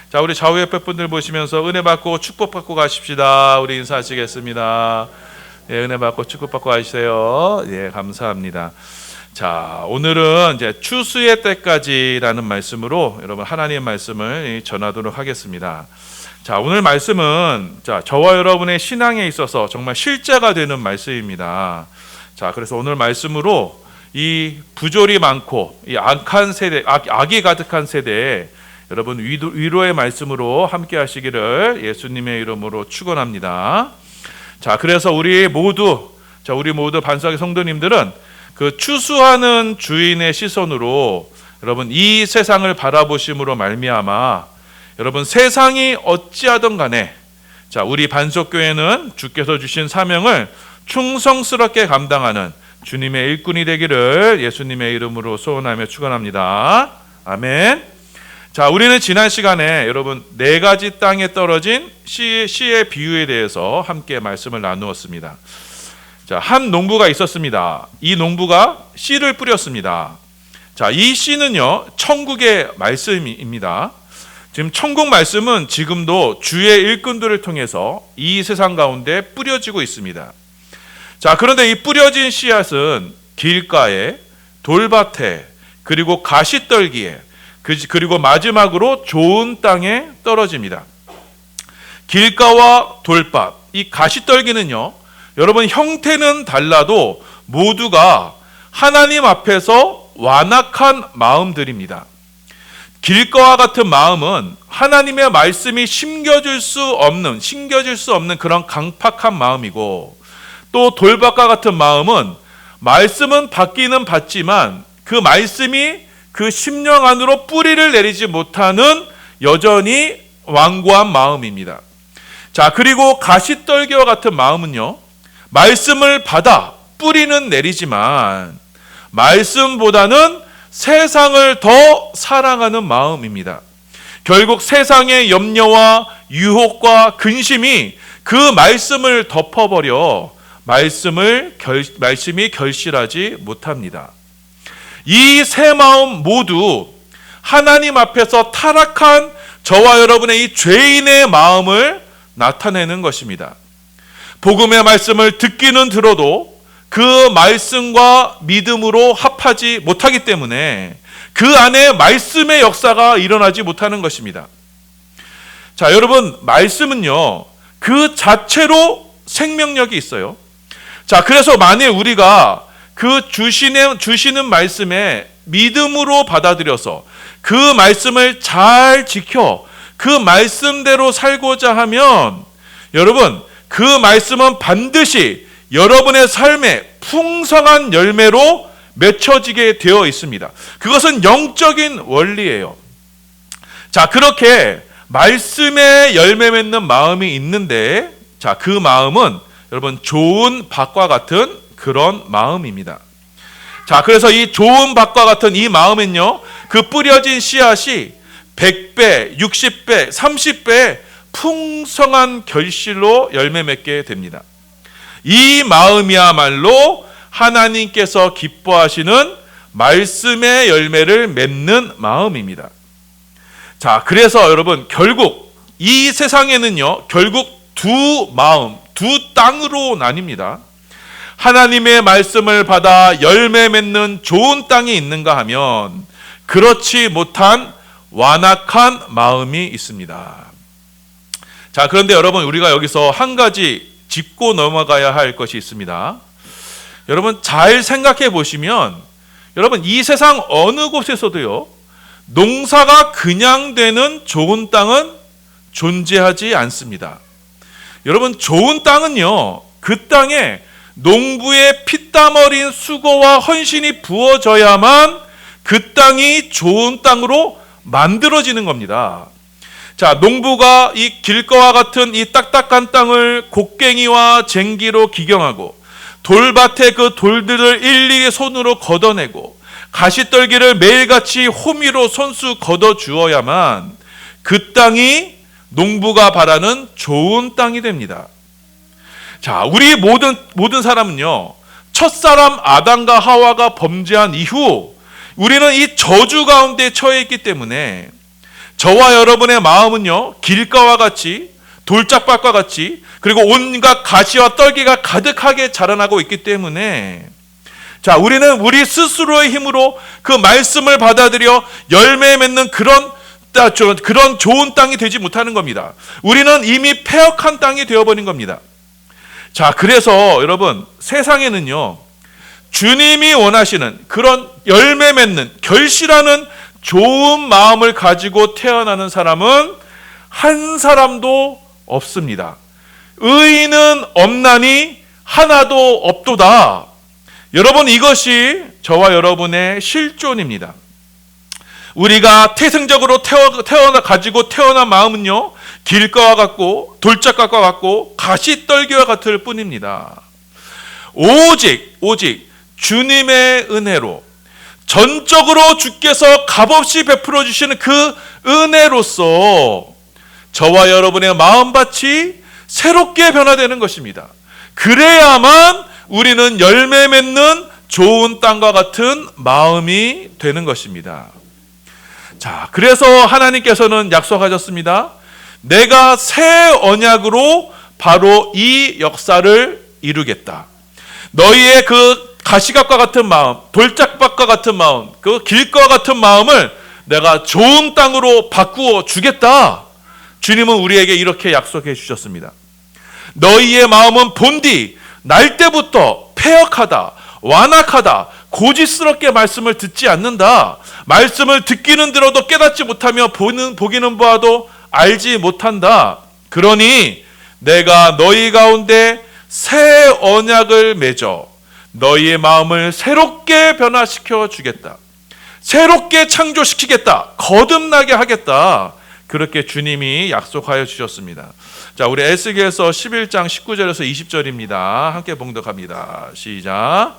자, 우리 좌우 옆에 분들 보시면서 은혜 받고 축복 받고 가십시다. 우리 인사하시겠습니다. 예, 은혜 받고 축복 받고 가시세요. 예, 감사합니다. 자, 오늘은 이제 추수의 때까지라는 말씀으로 여러분 하나님의 말씀을 전하도록 하겠습니다. 자, 오늘 말씀은 저와 여러분의 신앙에 있어서 정말 실제가 되는 말씀입니다. 자, 그래서 오늘 말씀으로 이 부조리 많고 이 악한 세대, 악이 가득한 세대에 여러분 위로의 말씀으로 함께 하시기를 예수님의 이름으로 축원합니다. 자, 그래서 우리 모두 반석의 성도님들은 그 추수하는 주인의 시선으로 여러분 이 세상을 바라보심으로 말미암아 여러분 세상이 어찌하든 간에 우리 반석교회는 주께서 주신 사명을 충성스럽게 감당하는 주님의 일꾼이 되기를 예수님의 이름으로 소원하며 축원합니다. 아멘. 자, 우리는 지난 시간에 여러분 4가지 땅에 떨어진 씨의 비유에 대해서 함께 말씀을 나누었습니다. 자, 한 농부가 있었습니다. 이 농부가 씨를 뿌렸습니다. 자, 이 씨는요, 천국의 말씀입니다. 지금 천국 말씀은 지금도 주의 일꾼들을 통해서 이 세상 가운데 뿌려지고 있습니다. 자, 그런데 이 뿌려진 씨앗은 길가에, 돌밭에, 그리고 가시떨기에, 그리고 마지막으로 좋은 땅에 떨어집니다. 길가와 돌밭, 이 가시떨기는요, 여러분 형태는 달라도 모두가 하나님 앞에서 완악한 마음들입니다. 길가와 같은 마음은 하나님의 말씀이 심겨질 수 없는 그런 강팍한 마음이고, 또 돌밭과 같은 마음은 말씀은 받기는 받지만 그 말씀이 그 심령 안으로 뿌리를 내리지 못하는 여전히 완고한 마음입니다. 자, 그리고 가시떨기와 같은 마음은요, 말씀을 받아 뿌리는 내리지만 말씀보다는 세상을 더 사랑하는 마음입니다. 결국 세상의 염려와 유혹과 근심이 그 말씀을 덮어버려 말씀이 결실하지 못합니다. 이 세 마음 모두 하나님 앞에서 타락한 저와 여러분의 이 죄인의 마음을 나타내는 것입니다. 복음의 말씀을 듣기는 들어도 그 말씀과 믿음으로 합하지 못하기 때문에 그 안에 말씀의 역사가 일어나지 못하는 것입니다. 자, 여러분, 말씀은요, 그 자체로 생명력이 있어요. 자, 그래서 만일 우리가 그 주시는 말씀에 믿음으로 받아들여서 그 말씀을 잘 지켜 그 말씀대로 살고자 하면 여러분, 그 말씀은 반드시 여러분의 삶에 풍성한 열매로 맺혀지게 되어 있습니다. 그것은 영적인 원리예요. 자, 그렇게 말씀에 열매 맺는 마음이 있는데, 자, 그 마음은 여러분 좋은 밭과 같은 그런 마음입니다. 자, 그래서 이 좋은 밭과 같은 이 마음은요, 그 뿌려진 씨앗이 100배, 60배, 30배 풍성한 결실로 열매 맺게 됩니다. 이 마음이야말로 하나님께서 기뻐하시는 말씀의 열매를 맺는 마음입니다. 자, 그래서 여러분 결국 이 세상에는요, 결국 두 마음, 두 땅으로 나뉩니다. 하나님의 말씀을 받아 열매 맺는 좋은 땅이 있는가 하면 그렇지 못한 완악한 마음이 있습니다. 자, 그런데 여러분, 우리가 여기서 한 가지 짚고 넘어가야 할 것이 있습니다. 여러분, 잘 생각해 보시면 여러분, 이 세상 어느 곳에서도요, 농사가 그냥 되는 좋은 땅은 존재하지 않습니다. 여러분, 좋은 땅은요, 그 땅에 농부의 피땀 어린 수고와 헌신이 부어져야만 그 땅이 좋은 땅으로 만들어지는 겁니다. 자, 농부가 이 길가와 같은 이 딱딱한 땅을 곡괭이와 쟁기로 기경하고 돌밭에 그 돌들을 일일이 손으로 걷어내고 가시떨기를 매일같이 호미로 손수 걷어 주어야만 그 땅이 농부가 바라는 좋은 땅이 됩니다. 자, 우리 모든 사람은요, 첫사람 아담과 하와가 범죄한 이후 우리는 이 저주 가운데 처해 있기 때문에 저와 여러분의 마음은요, 길가와 같이, 돌짝밭과 같이, 그리고 온갖 가시와 떨기가 가득하게 자라나고 있기 때문에, 자, 우리는 우리 스스로의 힘으로 그 말씀을 받아들여 열매 맺는 그런 좋은 땅이 되지 못하는 겁니다. 우리는 이미 폐역한 땅이 되어버린 겁니다. 자, 그래서 여러분, 세상에는요, 주님이 원하시는 그런 열매 맺는 결실하는 좋은 마음을 가지고 태어나는 사람은 한 사람도 없습니다. 의인은 없나니 하나도 없도다. 여러분, 이것이 저와 여러분의 실존입니다. 우리가 태생적으로 가지고 태어난 마음은요, 길가와 같고 돌짝밭과 같고 가시떨기와 같을 뿐입니다. 오직 주님의 은혜로, 전적으로 주께서 값없이 베풀어 주시는 그 은혜로서 저와 여러분의 마음밭이 새롭게 변화되는 것입니다. 그래야만 우리는 열매 맺는 좋은 땅과 같은 마음이 되는 것입니다. 자, 그래서 하나님께서는 약속하셨습니다. 내가 새 언약으로 바로 이 역사를 이루겠다. 너희의 그 가시밭과 같은 마음, 돌짝밭과 같은 마음, 그 길과 같은 마음을 내가 좋은 땅으로 바꾸어 주겠다. 주님은 우리에게 이렇게 약속해 주셨습니다. 너희의 마음은 본디 날 때부터 폐역하다, 완악하다, 고지스럽게 말씀을 듣지 않는다. 말씀을 듣기는 들어도 깨닫지 못하며 보기는 보아도 알지 못한다. 그러니 내가 너희 가운데 새 언약을 맺어 너희의 마음을 새롭게 변화시켜 주겠다. 새롭게 창조시키겠다. 거듭나게 하겠다. 그렇게 주님이 약속하여 주셨습니다. 자, 우리 에스겔서 11장 19절에서 20절입니다. 함께 봉독합니다. 시작.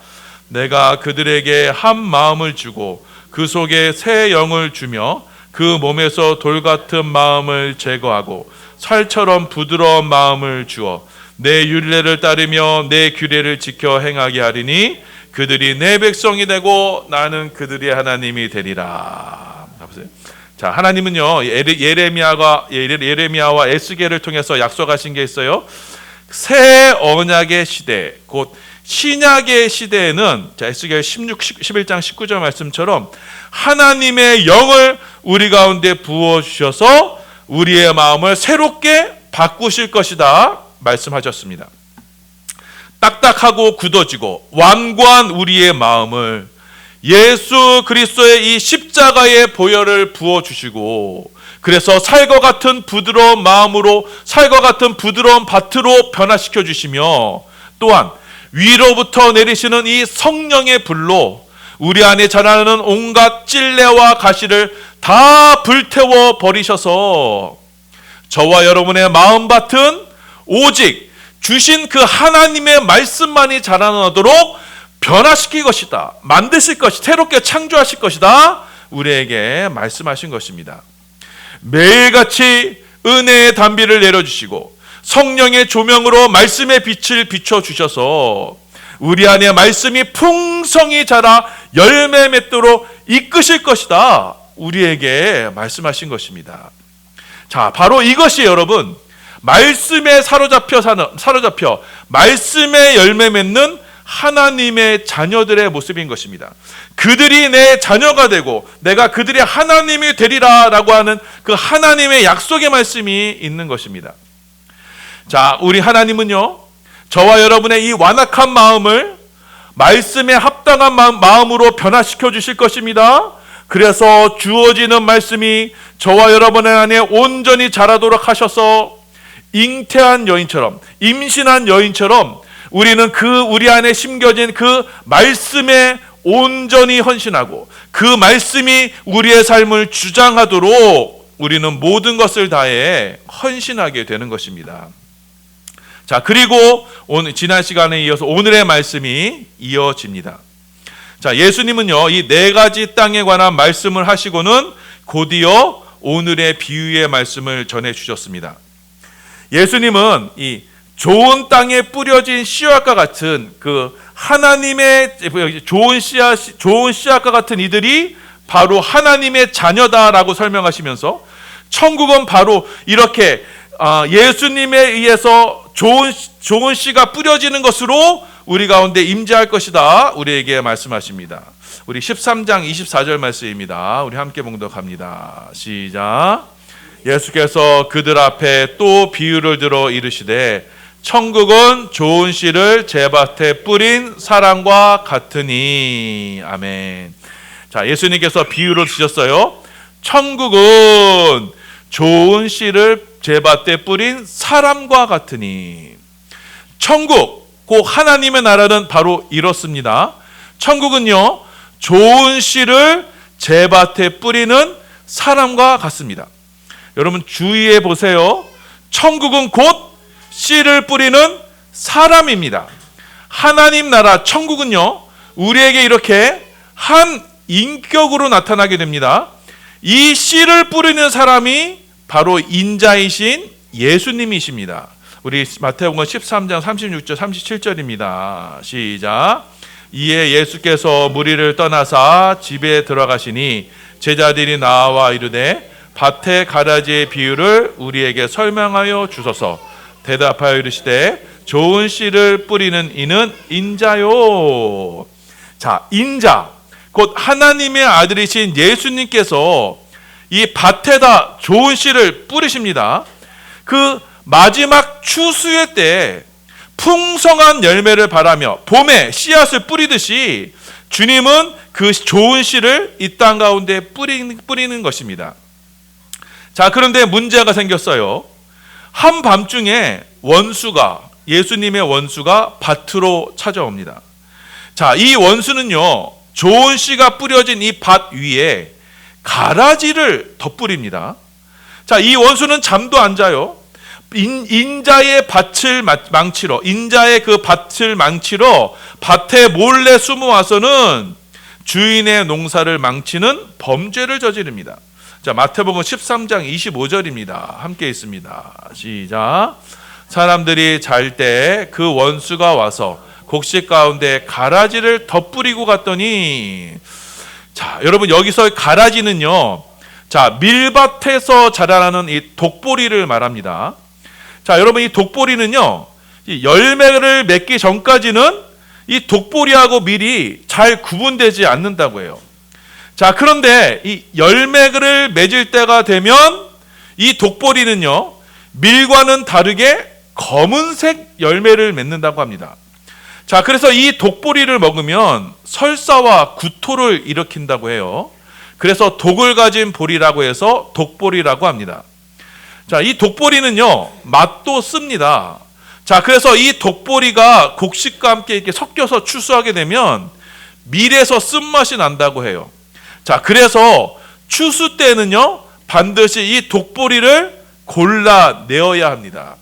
내가 그들에게 한 마음을 주고 그 속에 새 영을 주며 그 몸에서 돌 같은 마음을 제거하고 살처럼 부드러운 마음을 주어 내 율례를 따르며 내 규례를 지켜 행하게 하리니 그들이 내 백성이 되고 나는 그들의 하나님이 되리라. 보세요. 자, 하나님은요, 예레미야와 에스겔을 통해서 약속하신 게 있어요. 새 언약의 시대, 곧 신약의 시대에는, 자, 에스겔 11장 19절 말씀처럼 하나님의 영을 우리 가운데 부어주셔서 우리의 마음을 새롭게 바꾸실 것이다 말씀하셨습니다. 딱딱하고 굳어지고 완고한 우리의 마음을 예수 그리스도의 이 십자가의 보혈을 부어주시고, 그래서 살과 같은 부드러운 마음으로, 살과 같은 부드러운 밭으로 변화시켜 주시며, 또한 위로부터 내리시는 이 성령의 불로 우리 안에 자라는 온갖 찔레와 가시를 다 불태워 버리셔서 저와 여러분의 마음밭은 오직 주신 그 하나님의 말씀만이 자라나도록 변화시킬 것이다, 만드실 것이, 새롭게 창조하실 것이다, 우리에게 말씀하신 것입니다. 매일같이 은혜의 단비를 내려주시고 성령의 조명으로 말씀의 빛을 비춰주셔서 우리 안에 말씀이 풍성히 자라 열매 맺도록 이끄실 것이다, 우리에게 말씀하신 것입니다. 자, 바로 이것이 여러분, 말씀에 사로잡혀 말씀에 열매 맺는 하나님의 자녀들의 모습인 것입니다. 그들이 내 자녀가 되고 내가 그들의 하나님이 되리라 라고 하는 그 하나님의 약속의 말씀이 있는 것입니다. 자, 우리 하나님은요, 저와 여러분의 이 완악한 마음을 말씀에 합당한 마음으로 변화시켜 주실 것입니다. 그래서 주어지는 말씀이 저와 여러분의 안에 온전히 자라도록 하셔서 잉태한 여인처럼, 임신한 여인처럼 우리는 우리 안에 심겨진 그 말씀에 온전히 헌신하고 그 말씀이 우리의 삶을 주장하도록 우리는 모든 것을 다해 헌신하게 되는 것입니다. 자, 그리고 지난 시간에 이어서 오늘의 말씀이 이어집니다. 자, 예수님은요, 이 네 가지 땅에 관한 말씀을 하시고는 곧이어 오늘의 비유의 말씀을 전해 주셨습니다. 예수님은 이 좋은 땅에 뿌려진 씨앗과 같은 그 하나님의 좋은 씨앗과 같은 이들이 바로 하나님의 자녀다라고 설명하시면서 천국은 바로 이렇게 예수님에 의해서 좋은 씨가 뿌려지는 것으로 우리 가운데 임재할 것이다. 우리에게 말씀하십니다. 우리 13장 24절 말씀입니다. 우리 함께 봉독합니다. 시작. 예수께서 그들 앞에 또 비유를 들어 이르시되 천국은 좋은 씨를 제 밭에 뿌린 사람과 같으니. 아멘. 자, 예수님께서 비유를 주셨어요. 천국은 좋은 씨를 제 밭에 뿌린 사람과 같으니. 천국, 곧 하나님의 나라는 바로 이렇습니다. 천국은요, 좋은 씨를 제 밭에 뿌리는 사람과 같습니다. 여러분 주의해 보세요. 천국은 곧 씨를 뿌리는 사람입니다. 하나님 나라 천국은요, 우리에게 이렇게 한 인격으로 나타나게 됩니다. 이 씨를 뿌리는 사람이 바로 인자이신 예수님이십니다. 우리 마태복음 13장 36절 37절입니다. 시작. 이에 예수께서 무리를 떠나사 집에 들어가시니 제자들이 나와 이르되 밭의 가라지의 비유를 우리에게 설명하여 주소서. 대답하여 이르시되 좋은 씨를 뿌리는 이는 인자요. 자, 인자 곧 하나님의 아들이신 예수님께서 이 밭에다 좋은 씨를 뿌리십니다. 그 마지막 추수의 때 풍성한 열매를 바라며 봄에 씨앗을 뿌리듯이 주님은 그 좋은 씨를 이 땅 가운데 뿌리는 것입니다. 자, 그런데 문제가 생겼어요. 한밤중에 예수님의 원수가 밭으로 찾아옵니다. 자, 이 원수는요, 좋은 씨가 뿌려진 이 밭 위에 가라지를 덧뿌립니다. 자, 이 원수는 잠도 안 자요. 인자의 밭을 망치러, 인자의 그 밭을 망치러 밭에 몰래 숨어와서는 주인의 농사를 망치는 범죄를 저지릅니다. 자, 마태복음 13장 25절입니다. 함께 있습니다. 시작. 사람들이 잘 때 그 원수가 와서 곡식 가운데 가라지를 덧뿌리고 갔더니, 자, 여러분 여기서 가라지는요, 자, 밀밭에서 자라나는 이 독보리를 말합니다. 자, 여러분 이 독보리는요, 이 열매를 맺기 전까지는 이 독보리하고 밀이 잘 구분되지 않는다고 해요. 자, 그런데 이 열매를 맺을 때가 되면 이 독보리는요, 밀과는 다르게 검은색 열매를 맺는다고 합니다. 자, 그래서 이 독보리를 먹으면 설사와 구토를 일으킨다고 해요. 그래서 독을 가진 보리라고 해서 독보리라고 합니다. 자, 이 독보리는요, 맛도 씁니다. 자, 그래서 이 독보리가 곡식과 함께 이렇게 섞여서 추수하게 되면 밀에서 쓴맛이 난다고 해요. 자, 그래서 추수 때는요, 반드시 이 독보리를 골라내어야 합니다.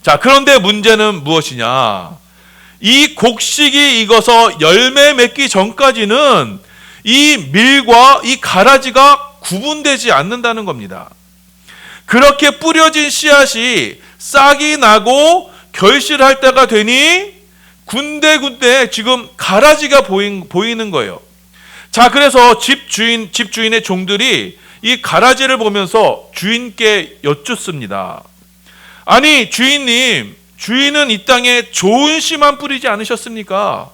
자, 그런데 문제는 무엇이냐? 이 곡식이 익어서 열매 맺기 전까지는 이 밀과 이 가라지가 구분되지 않는다는 겁니다. 그렇게 뿌려진 씨앗이 싹이 나고 결실할 때가 되니 군데군데 지금 가라지가 보이는 거예요. 자, 그래서 집주인의 종들이 이 가라지를 보면서 주인께 여쭙습니다. 아니, 주인님, 주인은 이 땅에 좋은 씨만 뿌리지 않으셨습니까?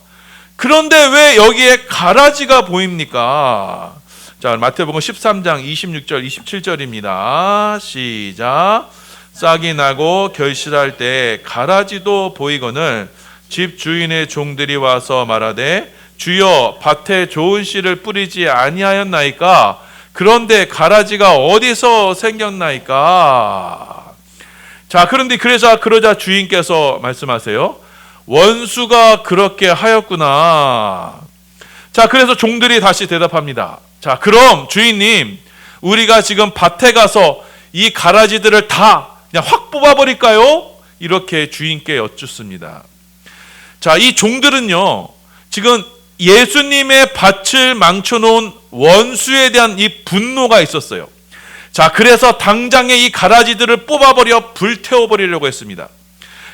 그런데 왜 여기에 가라지가 보입니까? 자, 마태복음 13장 26절 27절입니다. 시작. 싹이 나고 결실할 때 가라지도 보이거늘 집 주인의 종들이 와서 말하되 주여 밭에 좋은 씨를 뿌리지 아니하였나이까? 그런데 가라지가 어디서 생겼나이까? 자, 그런데 그러자 주인께서 말씀하세요. 원수가 그렇게 하였구나. 자, 그래서 종들이 다시 대답합니다. 자, 그럼 주인님, 우리가 지금 밭에 가서 이 가라지들을 다 그냥 확 뽑아버릴까요? 이렇게 주인께 여쭙습니다. 자, 이 종들은요, 지금 예수님의 밭을 망쳐놓은 원수에 대한 이 분노가 있었어요. 자, 그래서 당장에 이 가라지들을 뽑아버려 불태워버리려고 했습니다.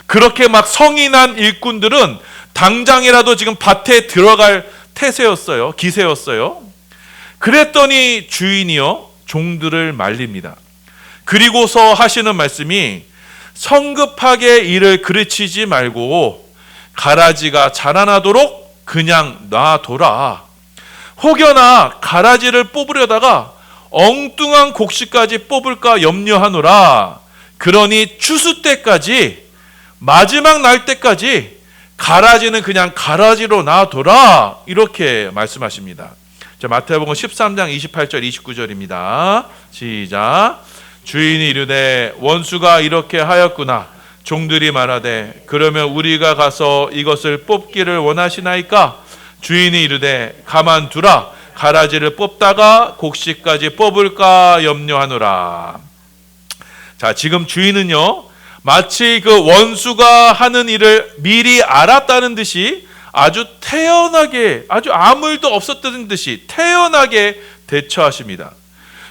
그렇게 막 성이 난 일꾼들은 당장이라도 지금 밭에 들어갈 기세였어요. 그랬더니 주인이요, 종들을 말립니다. 그리고서 하시는 말씀이 성급하게 이를 그르치지 말고 가라지가 자라나도록 그냥 놔둬라. 혹여나 가라지를 뽑으려다가 엉뚱한 곡식까지 뽑을까 염려하노라. 그러니 추수 때까지, 마지막 날 때까지 가라지는 그냥 가라지로 놔둬라. 이렇게 말씀하십니다. 자, 마태복음 13장 28절 29절입니다. 시작. 주인이 이르되 원수가 이렇게 하였구나. 종들이 말하되 그러면 우리가 가서 이것을 뽑기를 원하시나이까? 주인이 이르되 가만두라. 가라지를 뽑다가 곡식까지 뽑을까 염려하노라. 자, 지금 주인은요, 마치 그 원수가 하는 일을 미리 알았다는 듯이 아주 태연하게, 아주 아무 일도 없었다는 듯이 태연하게 대처하십니다.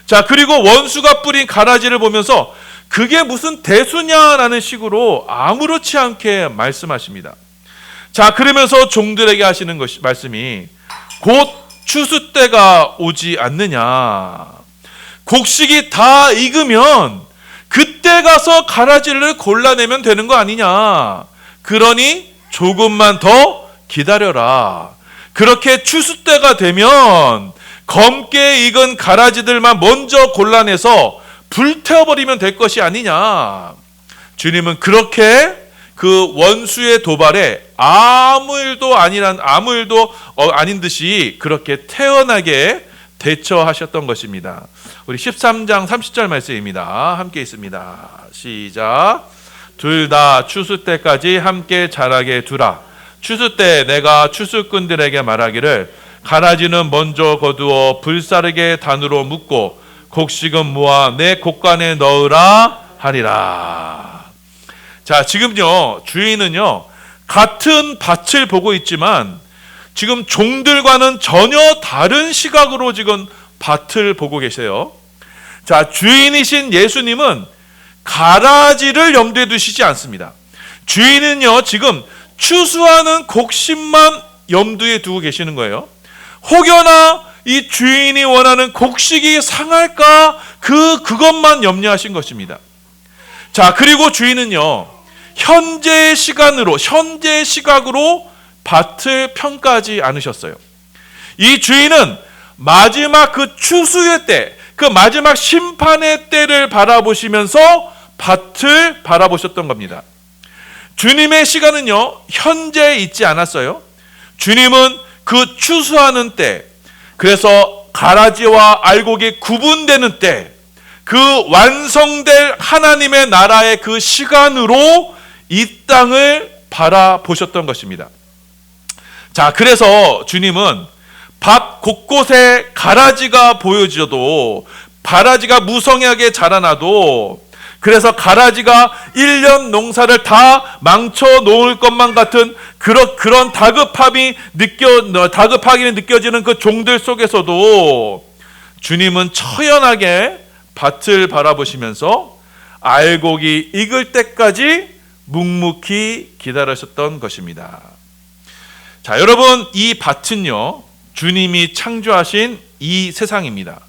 자, 그리고 원수가 뿌린 가라지를 보면서 그게 무슨 대수냐라는 식으로 아무렇지 않게 말씀하십니다. 자, 그러면서 종들에게 하시는 말씀이 곧 추수 때가 오지 않느냐. 곡식이 다 익으면 그때 가서 가라지를 골라내면 되는 거 아니냐. 그러니 조금만 더 기다려라. 그렇게 추수 때가 되면 검게 익은 가라지들만 먼저 골라내서 불태워버리면 될 것이 아니냐. 주님은 그렇게 그 원수의 도발에 아무 일도 아닌 듯이 그렇게 태연하게 대처하셨던 것입니다. 우리 13장 30절 말씀입니다. 함께 있습니다. 시작. 둘 다 추수 때까지 함께 자라게 두라. 추수 때 내가 추수꾼들에게 말하기를 가라지는 먼저 거두어 불사르게 단으로 묶고 곡식은 모아 내 곡간에 넣으라 하리라. 자, 지금요, 주인은요, 같은 밭을 보고 있지만 지금 종들과는 전혀 다른 시각으로 지금 밭을 보고 계세요. 자, 주인이신 예수님은 가라지를 염두에 두시지 않습니다. 주인은요, 지금 추수하는 곡식만 염두에 두고 계시는 거예요. 혹여나 이 주인이 원하는 곡식이 상할까 그것만 염려하신 것입니다. 자, 그리고 주인은요, 현재의 시각으로 밭을 평가하지 않으셨어요. 이 주인은 마지막 그 추수의 때, 그 마지막 심판의 때를 바라보시면서 밭을 바라보셨던 겁니다. 주님의 시간은요, 현재에 있지 않았어요. 주님은 그 추수하는 때, 그래서 가라지와 알곡이 구분되는 때, 그 완성될 하나님의 나라의 그 시간으로 이 땅을 바라보셨던 것입니다. 자, 그래서 주님은 밭 곳곳에 가라지가 보여져도, 가라지가 무성하게 자라나도, 그래서 가라지가 1년 농사를 다 망쳐 놓을 것만 같은 그런 다급함이 느껴지는 그 종들 속에서도 주님은 처연하게 밭을 바라보시면서 알곡이 익을 때까지 묵묵히 기다리셨던 것입니다. 자, 여러분, 이 밭은요, 주님이 창조하신 이 세상입니다.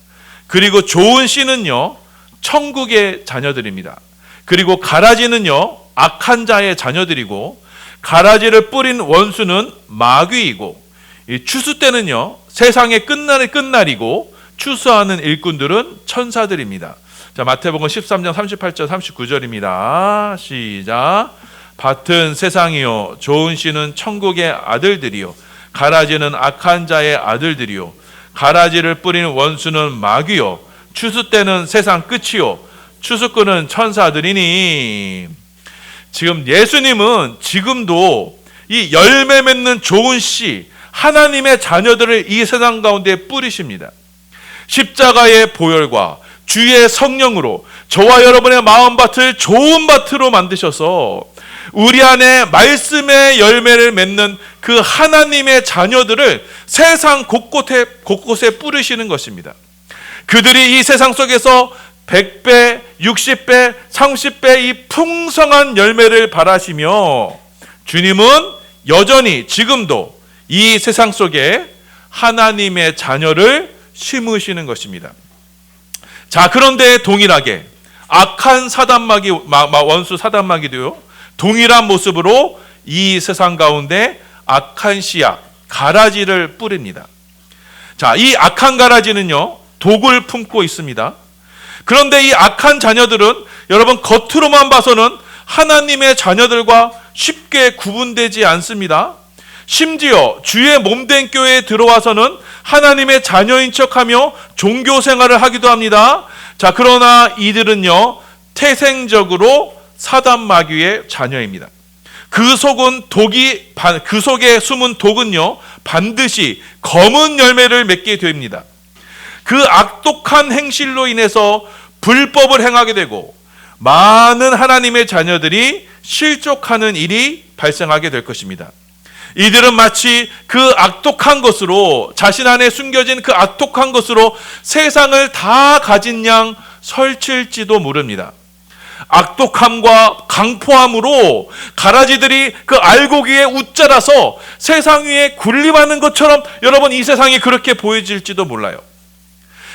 그리고 좋은 씨는요, 천국의 자녀들입니다. 그리고 가라지는요, 악한 자의 자녀들이고, 가라지를 뿌린 원수는 마귀이고, 이 추수 때는요, 세상의 끝날이고, 추수하는 일꾼들은 천사들입니다. 자, 마태복음 13장 38절 39절입니다. 시작. 밭은 세상이요, 좋은 씨는 천국의 아들들이요, 가라지는 악한 자의 아들들이요, 가라지를 뿌리는 원수는 마귀요, 추수 때는 세상 끝이요, 추수꾼은 천사들이니. 지금 예수님은 지금도 이 열매 맺는 좋은 씨, 하나님의 자녀들을 이 세상 가운데 뿌리십니다. 십자가의 보혈과 주의 성령으로 저와 여러분의 마음밭을 좋은 밭으로 만드셔서 우리 안에 말씀의 열매를 맺는 그 하나님의 자녀들을 세상 곳곳에 뿌리시는 것입니다. 그들이 이 세상 속에서 100배, 60배, 30배 이 풍성한 열매를 바라시며 주님은 여전히 지금도 이 세상 속에 하나님의 자녀를 심으시는 것입니다. 자, 그런데 동일하게 악한 사단마귀, 원수 사단마귀도요, 동일한 모습으로 이 세상 가운데 악한 씨앗, 가라지를 뿌립니다. 자, 이 악한 가라지는요, 독을 품고 있습니다. 그런데 이 악한 자녀들은 여러분 겉으로만 봐서는 하나님의 자녀들과 쉽게 구분되지 않습니다. 심지어 주의 몸된 교회에 들어와서는 하나님의 자녀인 척하며 종교 생활을 하기도 합니다. 자, 그러나 이들은요, 태생적으로 사단 마귀의 자녀입니다. 그 속에 숨은 독은요, 반드시 검은 열매를 맺게 됩니다. 그 악독한 행실로 인해서 불법을 행하게 되고 많은 하나님의 자녀들이 실족하는 일이 발생하게 될 것입니다. 이들은 마치 그 악독한 것으로, 자신 안에 숨겨진 그 악독한 것으로 세상을 다 가진 양 설칠지도 모릅니다. 악독함과 강포함으로 가라지들이 그 알곡 위에 웃자라서 세상 위에 군림하는 것처럼 여러분 이 세상이 그렇게 보여질지도 몰라요.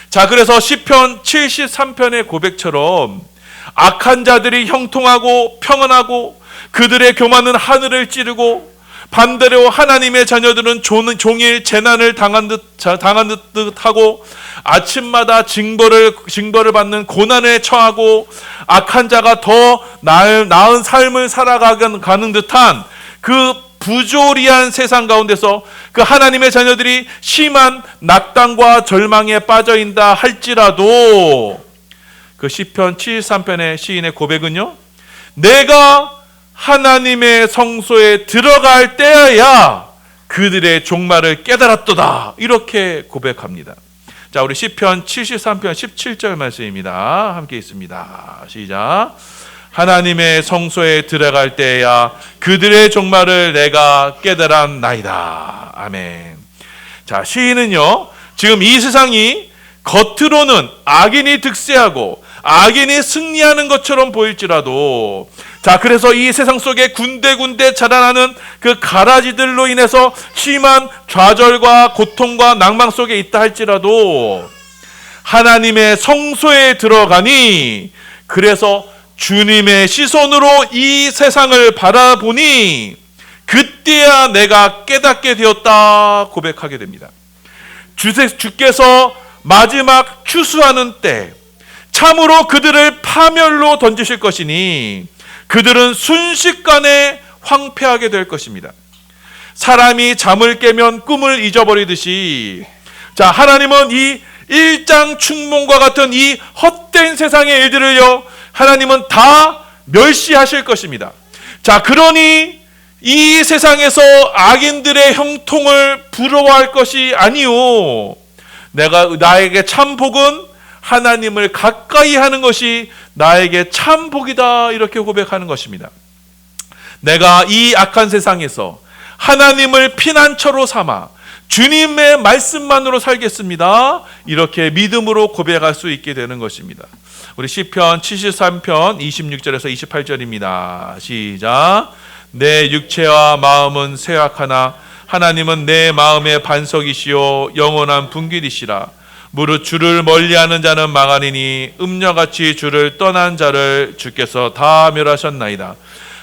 자, 그래서 시편 73편의 고백처럼 악한 자들이 형통하고 평안하고 그들의 교만은 하늘을 찌르고 반대로 하나님의 자녀들은 종일 재난을 당한 듯하고 아침마다 징벌을 받는 고난에 처하고 악한 자가 더 나은 삶을 살아가는 듯한 그 부조리한 세상 가운데서 그 하나님의 자녀들이 심한 낙담과 절망에 빠져있다 할지라도 그 시편 73편의 시인의 고백은요, 내가 하나님의 성소에 들어갈 때야 그들의 종말을 깨달았도다, 이렇게 고백합니다. 자, 우리 시편 73편 17절 말씀입니다. 함께 있습니다. 시작. 하나님의 성소에 들어갈 때야 그들의 종말을 내가 깨달았나이다. 아멘. 자, 시인은요, 지금 이 세상이 겉으로는 악인이 득세하고 악인이 승리하는 것처럼 보일지라도, 자, 그래서 이 세상 속에 군데군데 자라나는 그 가라지들로 인해서 심한 좌절과 고통과 낭망 속에 있다 할지라도 하나님의 성소에 들어가니, 그래서 주님의 시선으로 이 세상을 바라보니 그때야 내가 깨닫게 되었다 고백하게 됩니다. 주께서 마지막 추수하는 때 참으로 그들을 파멸로 던지실 것이니 그들은 순식간에 황폐하게 될 것입니다. 사람이 잠을 깨면 꿈을 잊어버리듯이, 자, 하나님은 이 일장춘몽과 같은 이 헛된 세상의 일들을요, 하나님은 다 멸시하실 것입니다. 자, 그러니 이 세상에서 악인들의 형통을 부러워할 것이 아니요, 나에게 참 복은 하나님을 가까이 하는 것이 나에게 참 복이다, 이렇게 고백하는 것입니다. 내가 이 악한 세상에서 하나님을 피난처로 삼아 주님의 말씀만으로 살겠습니다, 이렇게 믿음으로 고백할 수 있게 되는 것입니다. 우리 시편 73편 26절에서 28절입니다. 시작. 내 육체와 마음은 쇠약하나 하나님은 내 마음의 반석이시요 영원한 분길이시라. 무릇 주를 멀리하는 자는 망하리니 음녀같이 주를 떠난 자를 주께서 다 멸하셨나이다.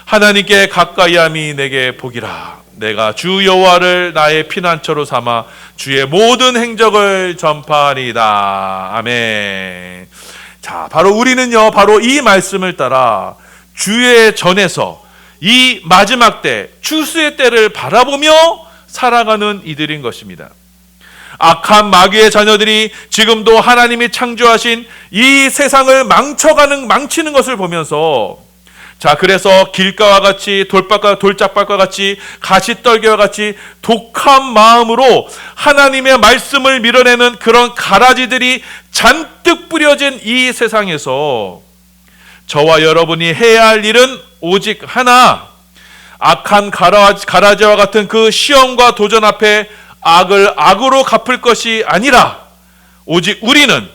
하나님께 가까이함이 내게 복이라. 내가 주 여호와를 나의 피난처로 삼아 주의 모든 행적을 전파하리이다. 아멘. 자, 바로 우리는요, 바로 이 말씀을 따라 주의 전에서 이 마지막 때, 추수의 때를 바라보며 살아가는 이들인 것입니다. 악한 마귀의 자녀들이 지금도 하나님이 창조하신 이 세상을 망치는 것을 보면서, 자, 그래서 길가와 같이 돌짝밭과 같이 가시떨기와 같이 독한 마음으로 하나님의 말씀을 밀어내는 그런 가라지들이 잔뜩 뿌려진 이 세상에서 저와 여러분이 해야 할 일은 오직 하나, 악한 가라지와 같은 그 시험과 도전 앞에 악을 악으로 갚을 것이 아니라 오직 우리는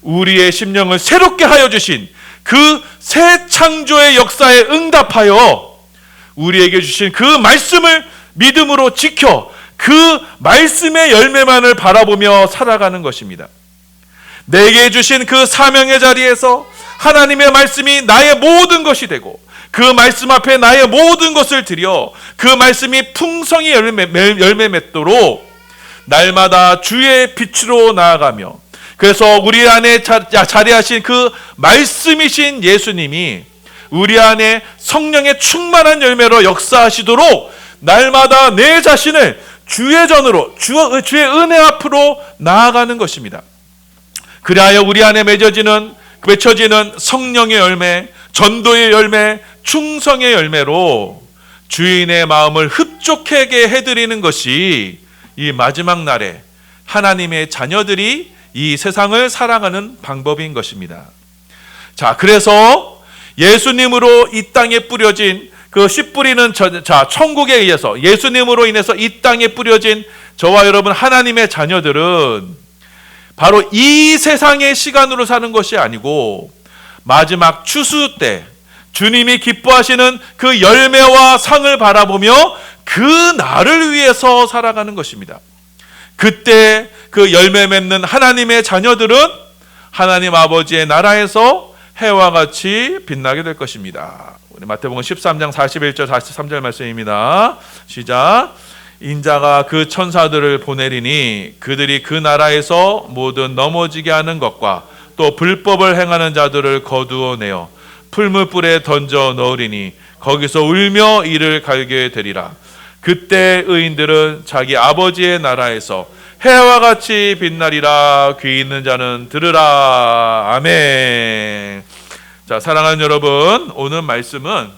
우리의 심령을 새롭게 하여 주신 그 새 창조의 역사에 응답하여 우리에게 주신 그 말씀을 믿음으로 지켜 그 말씀의 열매만을 바라보며 살아가는 것입니다. 내게 주신 그 사명의 자리에서 하나님의 말씀이 나의 모든 것이 되고 그 말씀 앞에 나의 모든 것을 드려 그 말씀이 풍성히 열매 맺도록 날마다 주의 빛으로 나아가며, 그래서 우리 안에 자리하신 그 말씀이신 예수님이 우리 안에 성령의 충만한 열매로 역사하시도록 날마다 내 자신을 주의 전으로 주의 은혜 앞으로 나아가는 것입니다. 그리하여 우리 안에 맺혀지는 성령의 열매, 전도의 열매, 충성의 열매로 주인의 마음을 흡족하게 해드리는 것이 이 마지막 날에 하나님의 자녀들이 이 세상을 살아가는 방법인 것입니다. 자, 그래서 예수님으로 이 땅에 뿌려진 그 씨 뿌리는 천국에 의해서 예수님으로 인해서 이 땅에 뿌려진 저와 여러분 하나님의 자녀들은 바로 이 세상의 시간으로 사는 것이 아니고 마지막 추수 때 주님이 기뻐하시는 그 열매와 상을 바라보며 그 날을 위해서 살아가는 것입니다. 그때 그 열매 맺는 하나님의 자녀들은 하나님 아버지의 나라에서 해와 같이 빛나게 될 것입니다. 우리 마태복음 13장 41절 43절 말씀입니다. 시작. 인자가 그 천사들을 보내리니 그들이 그 나라에서 모든 넘어지게 하는 것과 또 불법을 행하는 자들을 거두어내어 풀무불에 던져 넣으리니 거기서 울며 이를 갈게 되리라. 그때 의인들은 자기 아버지의 나라에서 해와 같이 빛나리라. 귀 있는 자는 들으라. 아멘. 자, 사랑하는 여러분, 오늘 말씀은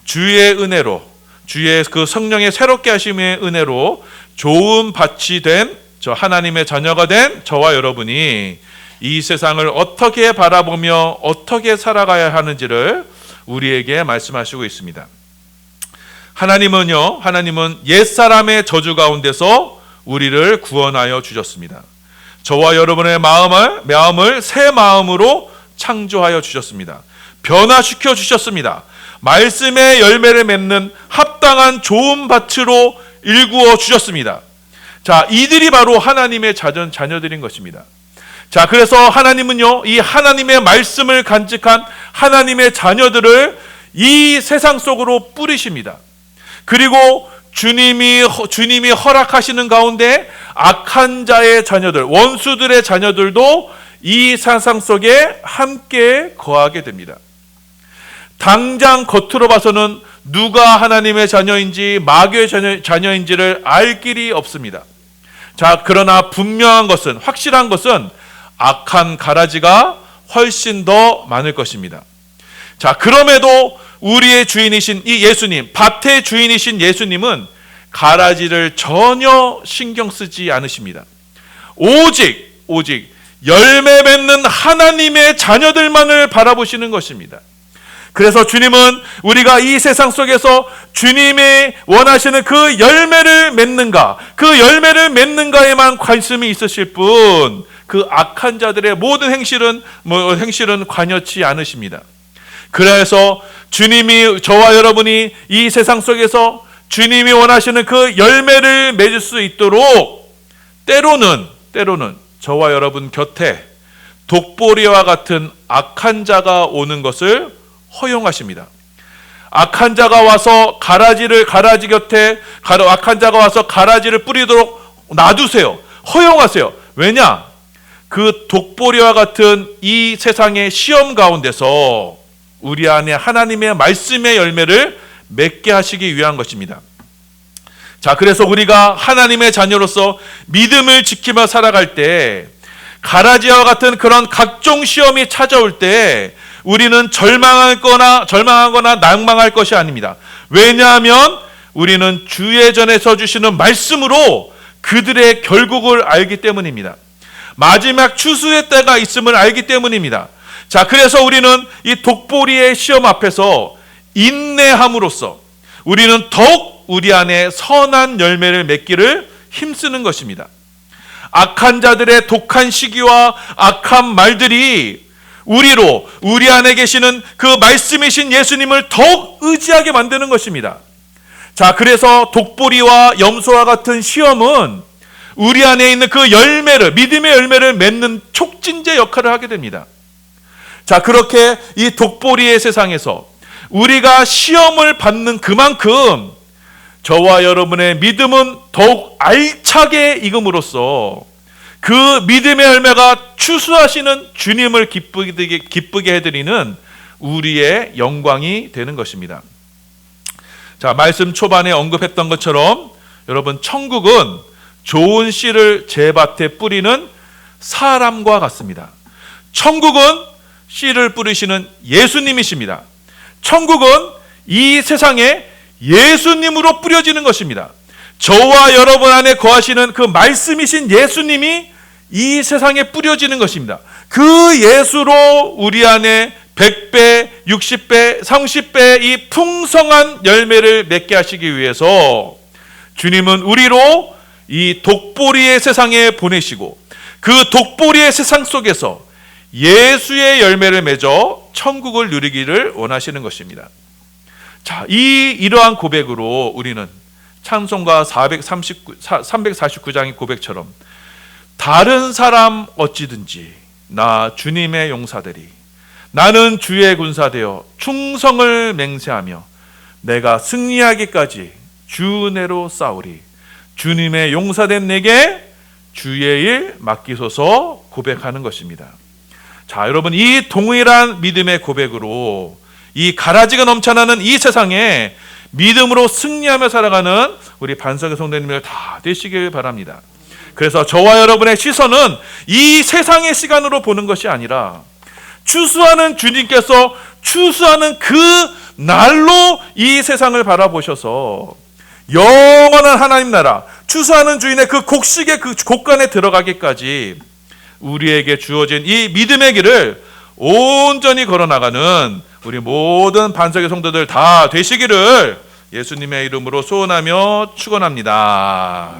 주의 은혜로, 주의 그 성령의 새롭게 하심의 은혜로 좋은 밭이 된 저 하나님의 자녀가 된 저와 여러분이 이 세상을 어떻게 바라보며 어떻게 살아가야 하는지를 우리에게 말씀하시고 있습니다. 하나님은 옛사람의 저주 가운데서 우리를 구원하여 주셨습니다. 저와 여러분의 마음을 새 마음으로 창조하여 주셨습니다. 변화시켜 주셨습니다. 말씀의 열매를 맺는 합당한 좋은 밭으로 일구어 주셨습니다. 자, 이들이 바로 하나님의 자녀들인 것입니다. 자, 그래서 하나님은요, 이 하나님의 말씀을 간직한 하나님의 자녀들을 이 세상 속으로 뿌리십니다. 그리고 주님이 허락하시는 가운데 악한 자의 자녀들, 원수들의 자녀들도 이 세상 속에 함께 거하게 됩니다. 당장 겉으로 봐서는 누가 하나님의 자녀인지 마귀의 자녀인지를 알 길이 없습니다. 자, 그러나 확실한 것은 악한 가라지가 훨씬 더 많을 것입니다. 자, 그럼에도 우리의 주인이신 이 예수님, 밭의 주인이신 예수님은 가라지를 전혀 신경 쓰지 않으십니다. 오직 열매 맺는 하나님의 자녀들만을 바라보시는 것입니다. 그래서 주님은 우리가 이 세상 속에서 주님이 원하시는 그 열매를 맺는가에만 관심이 있으실 뿐, 그 악한 자들의 모든 행실은 관여치 않으십니다. 그래서 주님이 저와 여러분이 이 세상 속에서 주님이 원하시는 그 열매를 맺을 수 있도록 때로는 저와 여러분 곁에 독보리와 같은 악한 자가 오는 것을 허용하십니다. 악한 자가 와서 가라지 곁에 악한 자가 와서 가라지를 뿌리도록 놔두세요. 허용하세요. 왜냐? 그 독보리와 같은 이 세상의 시험 가운데서 우리 안에 하나님의 말씀의 열매를 맺게 하시기 위한 것입니다. 자, 그래서 우리가 하나님의 자녀로서 믿음을 지키며 살아갈 때 가라지와 같은 그런 각종 시험이 찾아올 때 우리는 절망하거나 낭망할 것이 아닙니다. 왜냐하면 우리는 주의 전에서 주시는 말씀으로 그들의 결국을 알기 때문입니다. 마지막 추수의 때가 있음을 알기 때문입니다. 자, 그래서 우리는 이 독보리의 시험 앞에서 인내함으로써 우리는 더욱 우리 안에 선한 열매를 맺기를 힘쓰는 것입니다. 악한 자들의 독한 시기와 악한 말들이 우리 안에 계시는 그 말씀이신 예수님을 더욱 의지하게 만드는 것입니다. 자, 그래서 독보리와 염소와 같은 시험은 우리 안에 있는 그 열매를, 믿음의 열매를 맺는 촉진제 역할을 하게 됩니다. 자, 그렇게 이 독보리의 세상에서 우리가 시험을 받는 그만큼 저와 여러분의 믿음은 더욱 알차게 익음으로써 그 믿음의 열매가 추수하시는 주님을 기쁘게 해드리는 우리의 영광이 되는 것입니다. 자, 말씀 초반에 언급했던 것처럼 여러분, 천국은 좋은 씨를 제 밭에 뿌리는 사람과 같습니다. 천국은 씨를 뿌리시는 예수님이십니다. 천국은 이 세상에 예수님으로 뿌려지는 것입니다. 저와 여러분 안에 거하시는 그 말씀이신 예수님이 이 세상에 뿌려지는 것입니다. 그 예수로 우리 안에 100배, 60배, 30배 이 풍성한 열매를 맺게 하시기 위해서 주님은 우리로 이 독보리의 세상에 보내시고 그 독보리의 세상 속에서 예수의 열매를 맺어 천국을 누리기를 원하시는 것입니다. 자, 이러한 고백으로 우리는 찬송가 349장의 고백처럼 다른 사람 어찌든지 나 주님의 용사되리, 나는 주의 군사되어 충성을 맹세하며 내가 승리하기까지 주 은혜로 싸우리, 주님의 용사된 내게 주의 일 맡기소서 고백하는 것입니다. 자, 여러분, 이 동일한 믿음의 고백으로 이 가라지가 넘쳐나는 이 세상에 믿음으로 승리하며 살아가는 우리 반석의 성도님들 다 되시길 바랍니다. 그래서 저와 여러분의 시선은 이 세상의 시간으로 보는 것이 아니라 추수하는 주님께서 추수하는 그 날로 이 세상을 바라보셔서 영원한 하나님 나라, 추수하는 주인의 그 곡식의 그 곡간에 들어가기까지 우리에게 주어진 이 믿음의 길을 온전히 걸어나가는 우리 모든 반석의 성도들 다 되시기를 예수님의 이름으로 소원하며 축원합니다.